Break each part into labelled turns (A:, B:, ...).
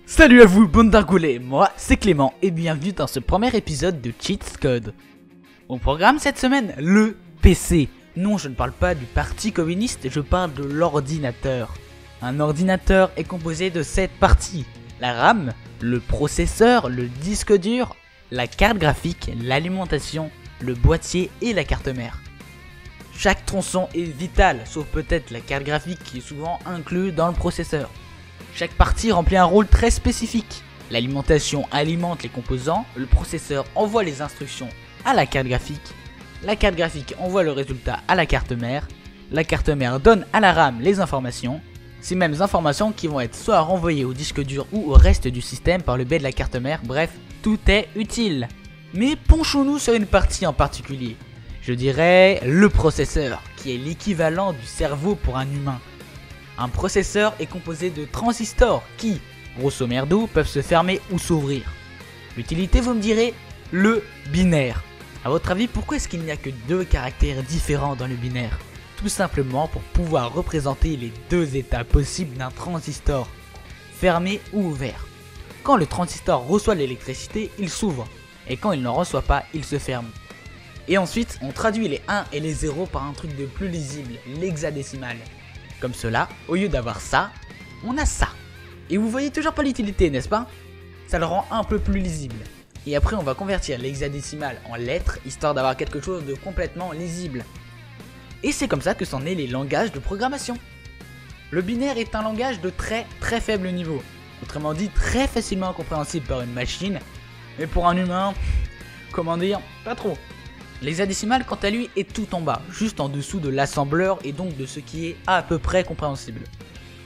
A: Salut à vous, bande d'argoulets, moi c'est Clément et bienvenue dans ce premier épisode de Cheats Code. Au programme cette semaine, le PC. Non, je ne parle pas du parti communiste, je parle de l'ordinateur. Un ordinateur est composé de 7 parties. La RAM, le processeur, le disque dur, la carte graphique, l'alimentation, le boîtier et la carte mère. Chaque tronçon est vital, sauf peut-être la carte graphique qui est souvent inclue dans le processeur. Chaque partie remplit un rôle très spécifique. L'alimentation alimente les composants, le processeur envoie les instructions à la carte graphique envoie le résultat à la carte mère donne à la RAM les informations, ces mêmes informations qui vont être soit renvoyées au disque dur ou au reste du système par le biais de la carte mère, bref, tout est utile. Mais penchons-nous sur une partie en particulier. Je dirais le processeur, qui est l'équivalent du cerveau pour un humain. Un processeur est composé de transistors qui, grosso merdo, peuvent se fermer ou s'ouvrir. L'utilité, vous me direz, le binaire. A votre avis, pourquoi est-ce qu'il n'y a que 2 caractères différents dans le binaire? Tout simplement pour pouvoir représenter les 2 états possibles d'un transistor, fermé ou ouvert. Quand le transistor reçoit l'électricité, il s'ouvre, et quand il n'en reçoit pas, il se ferme. Et ensuite, on traduit les 1 et les 0 par un truc de plus lisible, l'hexadécimal. Comme cela, au lieu d'avoir ça, on a ça. Et vous voyez toujours pas l'utilité, n'est-ce pas? Ça le rend un peu plus lisible. Et après on va convertir l'hexadécimal en lettres, histoire d'avoir quelque chose de complètement lisible. Et c'est comme ça que sont nés les langages de programmation. Le binaire est un langage de très faible niveau. Autrement dit, très facilement compréhensible par une machine. Mais pour un humain, comment dire, pas trop. L'hexadécimal quant à lui est tout en bas, juste en dessous de l'assembleur et donc de ce qui est à peu près compréhensible.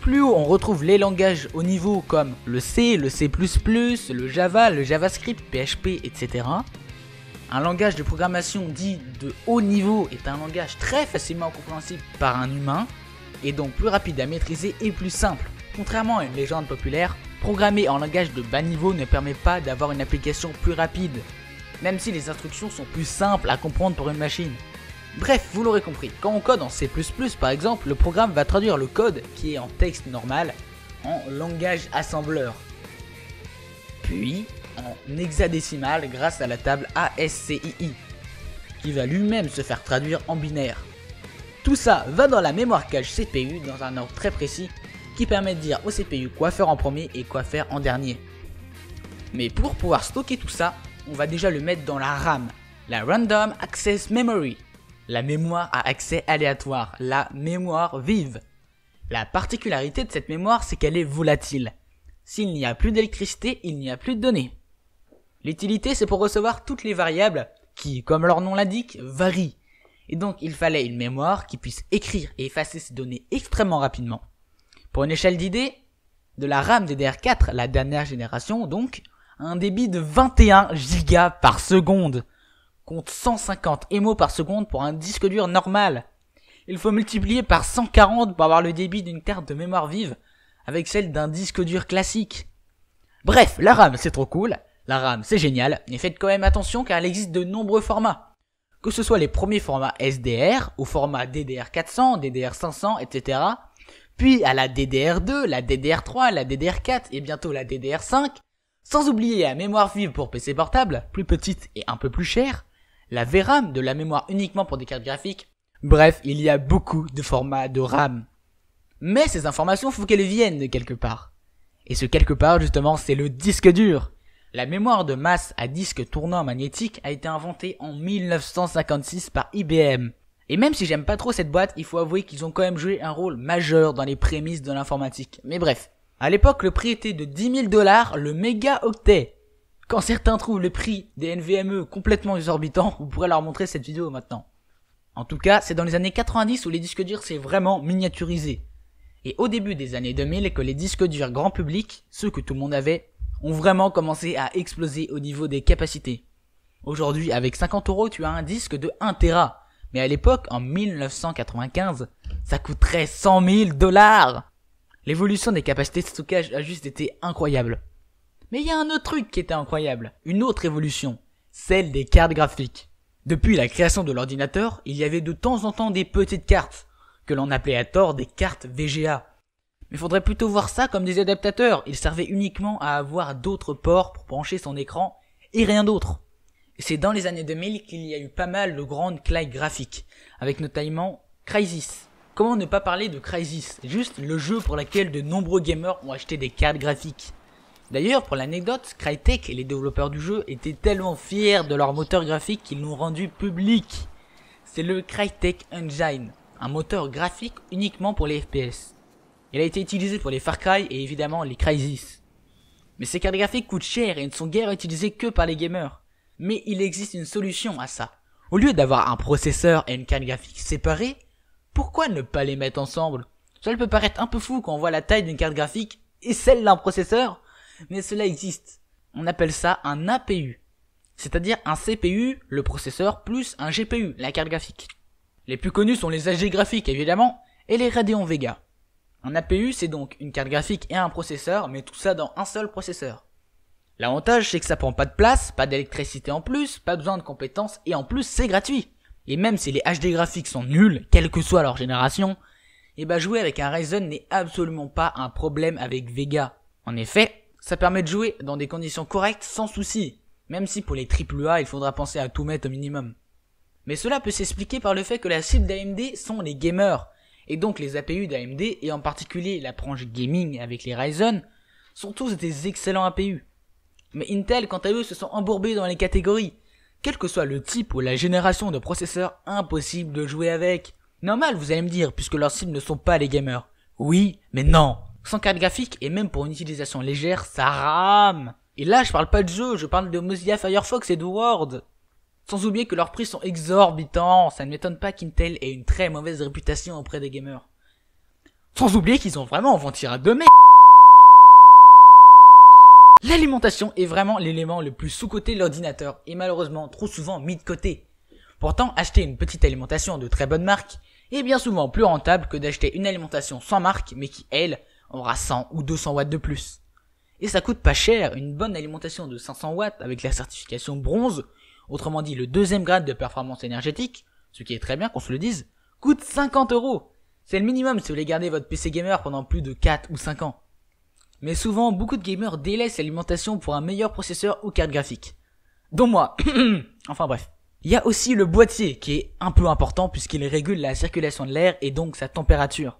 A: Plus haut on retrouve les langages au niveau comme le C, le C++, le Java, le JavaScript, PHP, etc. Un langage de programmation dit de haut niveau est un langage très facilement compréhensible par un humain et donc plus rapide à maîtriser et plus simple. Contrairement à une légende populaire, programmer en langage de bas niveau ne permet pas d'avoir une application plus rapide, même si les instructions sont plus simples à comprendre pour une machine. Bref, vous l'aurez compris, quand on code en C++ par exemple, le programme va traduire le code qui est en texte normal en langage assembleur, puis en hexadécimal grâce à la table ASCII, qui va lui-même se faire traduire en binaire. Tout ça va dans la mémoire cache CPU dans un ordre très précis qui permet de dire au CPU quoi faire en premier et quoi faire en dernier. Mais pour pouvoir stocker tout ça, on va déjà le mettre dans la RAM, la Random Access Memory, la mémoire à accès aléatoire, la mémoire vive. La particularité de cette mémoire, c'est qu'elle est volatile. S'il n'y a plus d'électricité, il n'y a plus de données. L'utilité, c'est pour recevoir toutes les variables qui, comme leur nom l'indique, varient. Et donc, il fallait une mémoire qui puisse écrire et effacer ces données extrêmement rapidement. Pour une échelle d'idée, de la RAM DDR4, la dernière génération donc, un débit de 21 gigas par seconde, compte 150 MO par seconde pour un disque dur normal. Il faut multiplier par 140 pour avoir le débit d'une carte de mémoire vive avec celle d'un disque dur classique. Bref, la RAM c'est trop cool, la RAM c'est génial, mais faites quand même attention car il existe de nombreux formats. Que ce soit les premiers formats SDR, au format DDR400, DDR500, etc. Puis à la DDR2, la DDR3, la DDR4 et bientôt la DDR5. Sans oublier la mémoire vive pour PC portable, plus petite et un peu plus chère, la VRAM, de la mémoire uniquement pour des cartes graphiques. Bref, il y a beaucoup de formats de RAM. Mais ces informations, faut qu'elles viennent de quelque part. Et ce quelque part, justement, c'est le disque dur. La mémoire de masse à disque tournant magnétique a été inventée en 1956 par IBM. Et même si j'aime pas trop cette boîte, il faut avouer qu'ils ont quand même joué un rôle majeur dans les prémices de l'informatique. Mais bref. À l'époque, le prix était de 10 000 $, le mégaoctet. Quand certains trouvent le prix des NVMe complètement exorbitant, vous pourrez leur montrer cette vidéo maintenant. En tout cas, c'est dans les années 90 où les disques durs s'est vraiment miniaturisé. Et au début des années 2000 que les disques durs grand public, ceux que tout le monde avait, ont vraiment commencé à exploser au niveau des capacités. Aujourd'hui, avec 50 €, tu as un disque de 1 Tera. Mais à l'époque, en 1995, ça coûterait 100 000 $. L'évolution des capacités de stockage a juste été incroyable. Mais il y a un autre truc qui était incroyable, une autre évolution, celle des cartes graphiques. Depuis la création de l'ordinateur, il y avait de temps en temps des petites cartes, que l'on appelait à tort des cartes VGA. Mais faudrait plutôt voir ça comme des adaptateurs, ils servaient uniquement à avoir d'autres ports pour brancher son écran, et rien d'autre. Et c'est dans les années 2000 qu'il y a eu pas mal de grandes claques graphiques, avec notamment Crysis. Comment ne pas parler de Crysis, juste le jeu pour lequel de nombreux gamers ont acheté des cartes graphiques. D'ailleurs, pour l'anecdote, Crytek et les développeurs du jeu étaient tellement fiers de leur moteur graphique qu'ils l'ont rendu public. C'est le Crytek Engine, un moteur graphique uniquement pour les FPS. Il a été utilisé pour les Far Cry et évidemment les Crysis. Mais ces cartes graphiques coûtent cher et ne sont guère utilisées que par les gamers. Mais il existe une solution à ça. Au lieu d'avoir un processeur et une carte graphique séparés, pourquoi ne pas les mettre ensemble? Cela peut paraître un peu fou quand on voit la taille d'une carte graphique et celle d'un processeur, mais cela existe. On appelle ça un APU. C'est-à-dire un CPU, le processeur, plus un GPU, la carte graphique. Les plus connus sont les HD graphiques évidemment, et les Radeon Vega. Un APU c'est donc une carte graphique et un processeur, mais tout ça dans un seul processeur. L'avantage c'est que ça prend pas de place, pas d'électricité en plus, pas besoin de compétences, et en plus c'est gratuit. Et même si les HD graphiques sont nuls, quelle que soit leur génération, et bah jouer avec un Ryzen n'est absolument pas un problème avec Vega. En effet, ça permet de jouer dans des conditions correctes sans souci, même si pour les AAA il faudra penser à tout mettre au minimum. Mais cela peut s'expliquer par le fait que la cible d'AMD sont les gamers, et donc les APU d'AMD, et en particulier la branche gaming avec les Ryzen, sont tous des excellents APU. Mais Intel quant à eux se sont embourbés dans les catégories. Quel que soit le type ou la génération de processeurs, impossible de jouer avec. Normal vous allez me dire, puisque leurs cibles ne sont pas les gamers. Oui, mais non. Sans carte graphique et même pour une utilisation légère, ça rame. Et là je parle pas de jeu, je parle de Mozilla Firefox et de Word. Sans oublier que leurs prix sont exorbitants, ça ne m'étonne pas qu'Intel ait une très mauvaise réputation auprès des gamers. Sans oublier qu'ils ont vraiment inventé un de merde. L'alimentation est vraiment l'élément le plus sous-coté de l'ordinateur, et malheureusement trop souvent mis de côté. Pourtant, acheter une petite alimentation de très bonne marque est bien souvent plus rentable que d'acheter une alimentation sans marque, mais qui, elle, aura 100 ou 200 watts de plus. Et ça coûte pas cher, une bonne alimentation de 500 watts avec la certification bronze, autrement dit le deuxième grade de performance énergétique, ce qui est très bien qu'on se le dise, coûte 50 €. C'est le minimum si vous voulez garder votre PC gamer pendant plus de 4 ou 5 ans. Mais souvent, beaucoup de gamers délaissent l'alimentation pour un meilleur processeur ou carte graphique. Dont moi. Enfin bref. Il y a aussi le boîtier qui est un peu important puisqu'il régule la circulation de l'air et donc sa température.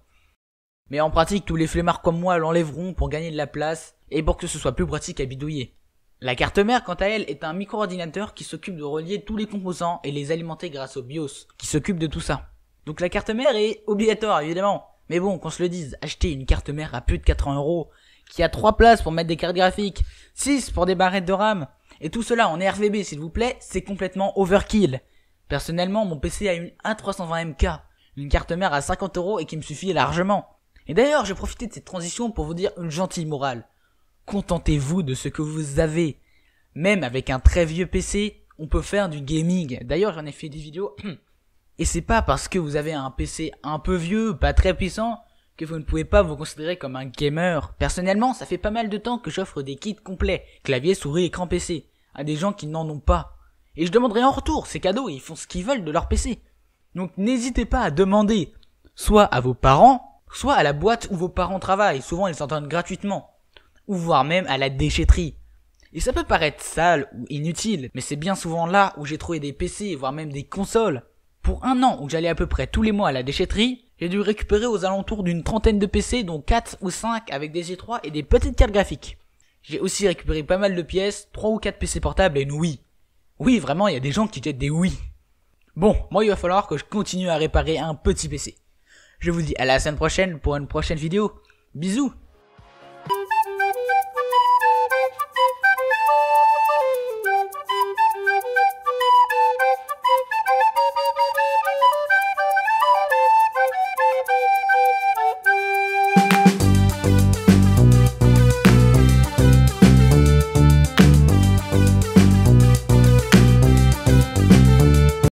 A: Mais en pratique, tous les flemmards comme moi l'enlèveront pour gagner de la place et pour que ce soit plus pratique à bidouiller. La carte mère, quant à elle, est un micro-ordinateur qui s'occupe de relier tous les composants et les alimenter grâce au BIOS, qui s'occupe de tout ça. Donc la carte mère est obligatoire, évidemment. Mais bon, qu'on se le dise, acheter une carte mère à plus de 80 €, qui a 3 places pour mettre des cartes graphiques, 6 pour des barrettes de RAM, et tout cela en RVB s'il vous plaît, c'est complètement overkill. Personnellement, mon PC a une A320MK, une carte mère à 50 € et qui me suffit largement. Et d'ailleurs, j'ai profité de cette transition pour vous dire une gentille morale. Contentez-vous de ce que vous avez. Même avec un très vieux PC, on peut faire du gaming. D'ailleurs, j'en ai fait des vidéos. Et c'est pas parce que vous avez un PC un peu vieux, pas très puissant, que vous ne pouvez pas vous considérer comme un gamer. Personnellement, ça fait pas mal de temps que j'offre des kits complets, clavier, souris, écran PC, à des gens qui n'en ont pas. Et je demanderai en retour, c'est cadeau, ils font ce qu'ils veulent de leur PC. Donc n'hésitez pas à demander, soit à vos parents, soit à la boîte où vos parents travaillent, souvent ils s'entendent gratuitement, ou voire même à la déchetterie. Et ça peut paraître sale ou inutile, mais c'est bien souvent là où j'ai trouvé des PC, voire même des consoles. Pour un an où j'allais à peu près tous les mois à la déchetterie, j'ai dû récupérer aux alentours d'une trentaine de PC, dont 4 ou 5 avec des G3 et des petites cartes graphiques. J'ai aussi récupéré pas mal de pièces, 3 ou 4 PC portables et une Wii. Oui, vraiment, il y a des gens qui jettent des Wii. Bon, moi il va falloir que je continue à réparer un petit PC. Je vous dis à la semaine prochaine pour une prochaine vidéo. Bisous.